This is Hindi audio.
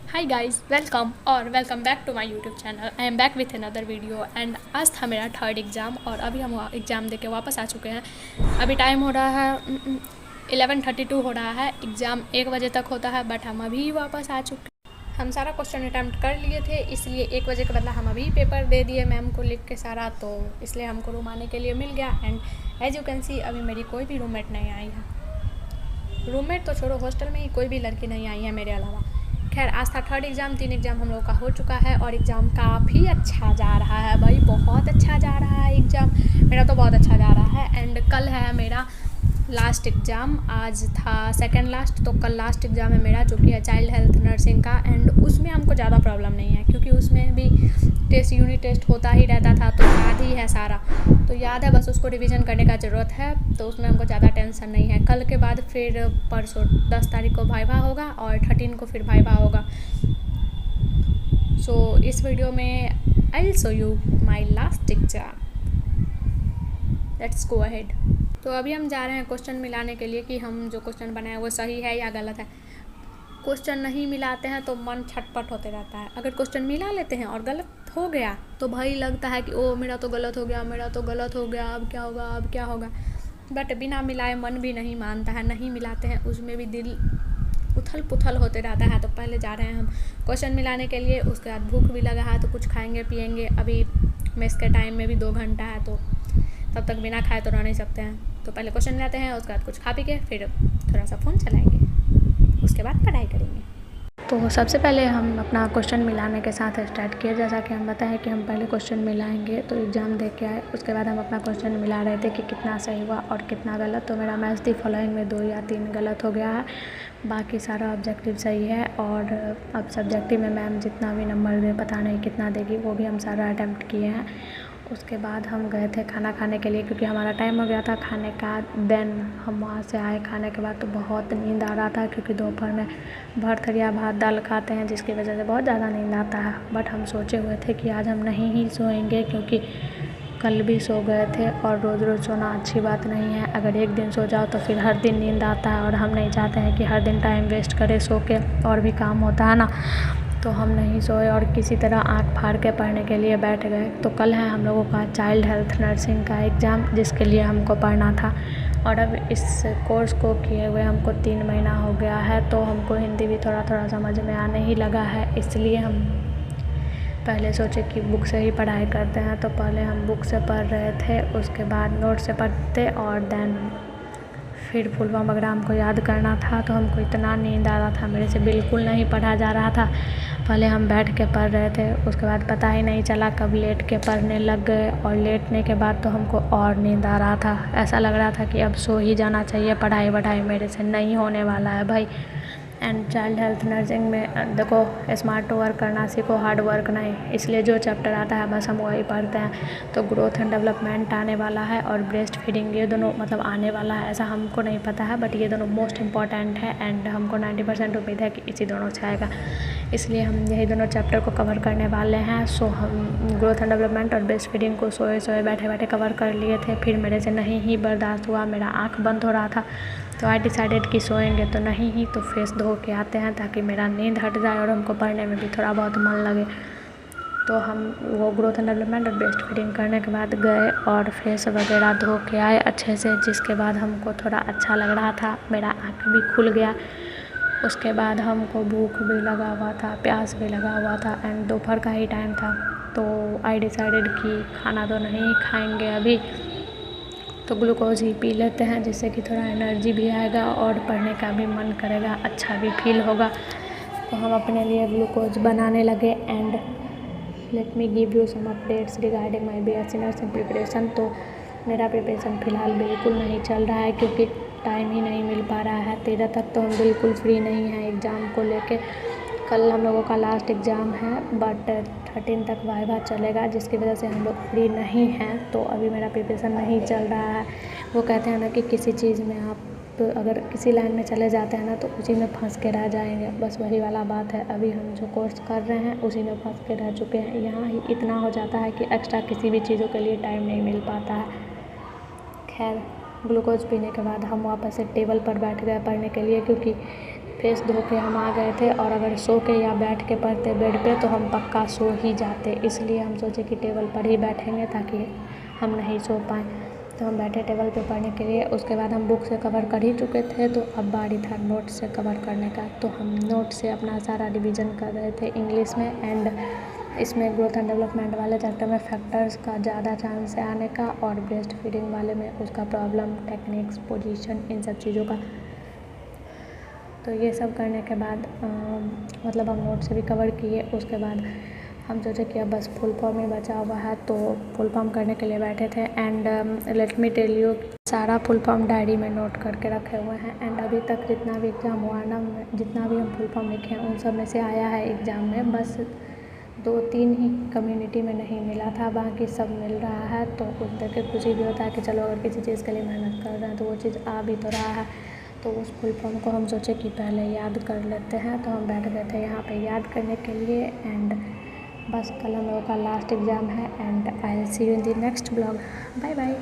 Hi guys, welcome back to my YouTube channel. I am back with another video and आज था मेरा थर्ड एग्ज़ाम और अभी हम एग्ज़ाम देके वापस आ चुके हैं। अभी टाइम हो रहा है 11:32 हो रहा है। एग्ज़ाम 1 बजे तक होता है बट हम अभी वापस आ चुके हैं। हम सारा क्वेश्चन अटैम्प्ट कर लिए थे, इसलिए 1 बजे के बदला हम अभी पेपर दे दिए मैम को लिख के सारा, तो इसलिए हमको रूम आने के लिए मिल गया। And as you can see अभी मेरी कोई भी रूममेट नहीं आई है। रूममेट तो छोड़ो, हॉस्टल में ही कोई भी लड़की नहीं आई है मेरे अलावा। खैर, आज था थर्ड एग्ज़ाम, 3 एग्ज़ाम हम लोग का हो चुका है और एग्ज़ाम काफ़ी अच्छा जा रहा है भाई, बहुत अच्छा जा रहा है एग्ज़ाम। मेरा तो बहुत अच्छा जा रहा है। एंड कल है मेरा लास्ट एग्ज़ाम, आज था सेकंड लास्ट, तो कल लास्ट एग्ज़ाम है मेरा जो कि है चाइल्ड हेल्थ नर्सिंग का। एंड उसमें हमको ज़्यादा प्रॉब्लम नहीं है क्योंकि उसमें भी यूनिट टेस्ट होता ही रहता था, तो याद ही है सारा, तो याद है, बस उसको रिवीजन करने का ज़रूरत है, तो उसमें हमको ज़्यादा टेंशन नहीं है। कल के बाद फिर परसों 10 तारीख को वाइवा होगा और 13 को फिर वाइवा होगा। सो इस वीडियो में I will show you my last exam. Let's go ahead. तो अभी हम जा रहे हैं क्वेश्चन मिलाने के लिए कि हम जो क्वेश्चन बनाए वो सही है या गलत है। क्वेश्चन नहीं मिलाते हैं तो मन छटपट होते रहता है। अगर क्वेश्चन मिला लेते हैं और गलत हो गया तो भाई लगता है कि ओ मेरा तो गलत हो गया, मेरा तो गलत हो गया, अब क्या होगा, अब क्या होगा। बट बिना मिलाए मन भी नहीं मानता है, नहीं मिलाते हैं उसमें भी दिल उथल पुथल होते रहता है। तो पहले जा रहे हैं हम क्वेश्चन मिलाने के लिए, उसके बाद भूख भी लगा है तो कुछ खाएंगे पिएंगे। अभी मेस के टाइम में भी 2 घंटा है, तो तब तक बिना खाए तो रह नहीं सकते हैं। तो पहले क्वेश्चन मिलाते हैं, उसके बाद कुछ खा पी के फिर थोड़ा सा फ़ोन चलाएंगे, उसके बाद पढ़ाई करेंगे। तो सबसे पहले हम अपना क्वेश्चन मिलाने के साथ स्टार्ट किए। जैसा कि हम बताएं कि हम पहले क्वेश्चन मिलाएंगे तो एग्ज़ाम दे के आए, उसके बाद हम अपना क्वेश्चन मिला रहे थे कि कितना सही हुआ और कितना गलत। तो मेरा मैच दी फॉलोइंग में 2 या 3 गलत हो गया है, बाकी सारा ऑब्जेक्टिव सही है। और अब सब्जेक्टिव में मैम जितना भी नंबर दे, पता नहीं कितना देगी, वो भी हम सारा अटैम्प्ट किए हैं। उसके बाद हम गए थे खाना खाने के लिए क्योंकि हमारा टाइम हो गया था खाने का। देन हम वहाँ से आए, खाने के बाद तो बहुत नींद आ रहा था क्योंकि दोपहर में भरथरिया भात दाल खाते हैं जिसकी वजह से बहुत ज़्यादा नींद आता है। बट हम सोचे हुए थे कि आज हम नहीं ही सोएंगे क्योंकि कल भी सो गए थे और रोज़ रोज़ सोना अच्छी बात नहीं है। अगर एक दिन सो जाओ तो फिर हर दिन नींद आता है और हम नहीं चाहते हैं कि हर दिन टाइम वेस्ट करें सो के, और भी काम होता है ना। तो हम नहीं सोए और किसी तरह आँख फाड़ के पढ़ने के लिए बैठ गए। तो कल है हम लोगों का चाइल्ड हेल्थ नर्सिंग का एग्ज़ाम जिसके लिए हमको पढ़ना था। और अब इस कोर्स को किए हुए हमको 3 महीना हो गया है, तो हमको हिंदी भी थोड़ा थोड़ा समझ में आने ही लगा है। इसलिए हम पहले सोचे कि बुक से ही पढ़ाई करते हैं, तो पहले हम बुक से पढ़ रहे थे, उसके बाद नोट से पढ़ते और देन फिर फुलवा वगैरह हमको याद करना था। तो हमको इतना नींद आ रहा था, मेरे से बिल्कुल नहीं पढ़ा जा रहा था। पहले हम बैठ के पढ़ रहे थे, उसके बाद पता ही नहीं चला कब लेट के पढ़ने लग गए, और लेटने के बाद तो हमको और नींद आ रहा था। ऐसा लग रहा था कि अब सो ही जाना चाहिए, पढ़ाई वढ़ाई मेरे से नहीं होने वाला है भाई। एंड चाइल्ड हेल्थ नर्सिंग में देखो, स्मार्ट वर्क करना सीखो, हार्ड वर्क नहीं। इसलिए जो चैप्टर आता है बस हम वही पढ़ते हैं। तो ग्रोथ एंड डेवलपमेंट आने वाला है और ब्रेस्ट फीडिंग, ये दोनों मतलब आने वाला है, ऐसा हमको नहीं पता है, बट ये दोनों मोस्ट इम्पॉर्टेंट है। एंड हमको 90% उम्मीद है कि इसी दोनों से आएगा, इसलिए हम यही दोनों चैप्टर को कवर करने वाले हैं। सो हम ग्रोथ एंड डेवलपमेंट और ब्रेस्ट फीडिंग को सोए सोए बैठे बैठे कवर कर लिए थे। फिर मेरे से नहीं ही बर्दाश्त हुआ, मेरा आँख बंद हो रहा था, तो आई डिसाइडेड कि सोएंगे तो नहीं ही तो फेस धो के आते हैं ताकि मेरा नींद हट जाए और हमको पढ़ने में भी थोड़ा बहुत मन लगे। तो हम वो ग्रोथ एंड डेवलपमेंट और ब्रेस्ट फीडिंग करने के बाद गए और फेस वगैरह धो के आए अच्छे से, जिसके बाद हमको थोड़ा अच्छा लग रहा था, मेरा आँख भी खुल गया। उसके बाद हमको भूख भी लगा हुआ था, प्यास भी लगा हुआ था, एंड दोपहर का ही टाइम था। तो आई डिसाइडेड कि खाना तो नहीं खाएंगे अभी, तो ग्लूकोज़ ही पी लेते हैं जिससे कि थोड़ा एनर्जी भी आएगा और पढ़ने का भी मन करेगा, अच्छा भी फील होगा। तो हम अपने लिए ग्लूकोज़ बनाने लगे। And let me give you some updates regarding my BSc nursing preparation. तो मेरा प्रिपरेशन फ़िलहाल बिल्कुल नहीं चल रहा है क्योंकि टाइम ही नहीं मिल पा रहा है। 13 तक तो हम बिल्कुल फ्री नहीं हैं एग्ज़ाम को लेके। कल हम लोगों का लास्ट एग्ज़ाम है, बट 13 तक वाइवा चलेगा जिसकी वजह से हम लोग फ्री नहीं हैं। तो अभी मेरा प्रिपरेशन नहीं चल रहा है। वो कहते हैं ना कि किसी चीज़ में आप अगर किसी लाइन में चले जाते हैं ना तो उसी में फंस के रह जाएंगे, बस वही वाला बात है। अभी हम जो कोर्स कर रहे हैं उसी में फंस के रह चुके हैं। यहाँ ही इतना हो जाता है कि एक्स्ट्रा किसी भी चीज़ों के लिए टाइम नहीं मिल पाता है। खैर, ग्लूकोज पीने के बाद हम वापस से टेबल पर बैठ गए पढ़ने के लिए, क्योंकि फेस धो के हम आ गए थे, और अगर सो के या बैठ के पढ़ते बेड पे तो हम पक्का सो ही जाते। इसलिए हम सोचे कि टेबल पर ही बैठेंगे ताकि हम नहीं सो पाएँ। तो हम बैठे टेबल पे पढ़ने के लिए। उसके बाद हम बुक से कवर कर ही चुके थे, तो अब बारी था नोट से कवर करने का। तो हम नोट से अपना सारा रिवीजन कर रहे थे इंग्लिश में। एंड इसमें ग्रोथ एंड डेवलपमेंट वाले चैप्टर में फैक्टर्स का ज़्यादा चांस है आने का, और ब्रेस्ट फीडिंग वाले में उसका प्रॉब्लम, टेक्निक्स, पोजीशन, इन सब चीज़ों का। तो ये सब करने के बाद मतलब हम नोट से भी कवर किए। उसके बाद हम सोचे कि अब बस फुल फॉर्म ही बचा हुआ है, तो फुल फॉर्म करने के लिए बैठे थे। And let me tell you, सारा फुल फॉर्म डायरी में नोट करके रखे हुए हैं। एंड अभी तक जितना भी एग्ज़ाम हुआ ना, जितना भी हम फुल फॉर्म लिखे हैं उन सब में से आया है एग्ज़ाम में। बस 2-3 ही कम्युनिटी में नहीं मिला था, बाकी सब मिल रहा है। तो उस देख के खुशी भी होता है कि चलो अगर किसी चीज़ के लिए मेहनत कर रहे हैं तो वो चीज़ आ भी तो रहा है। तो उस फुल फॉर्म को हम सोचे कि पहले याद कर लेते हैं, तो हम बैठ गए थे यहाँ पे याद करने के लिए। एंड बस कल हम लोगों का लास्ट एग्ज़ाम है। And I will see you in the next blog. Bye bye.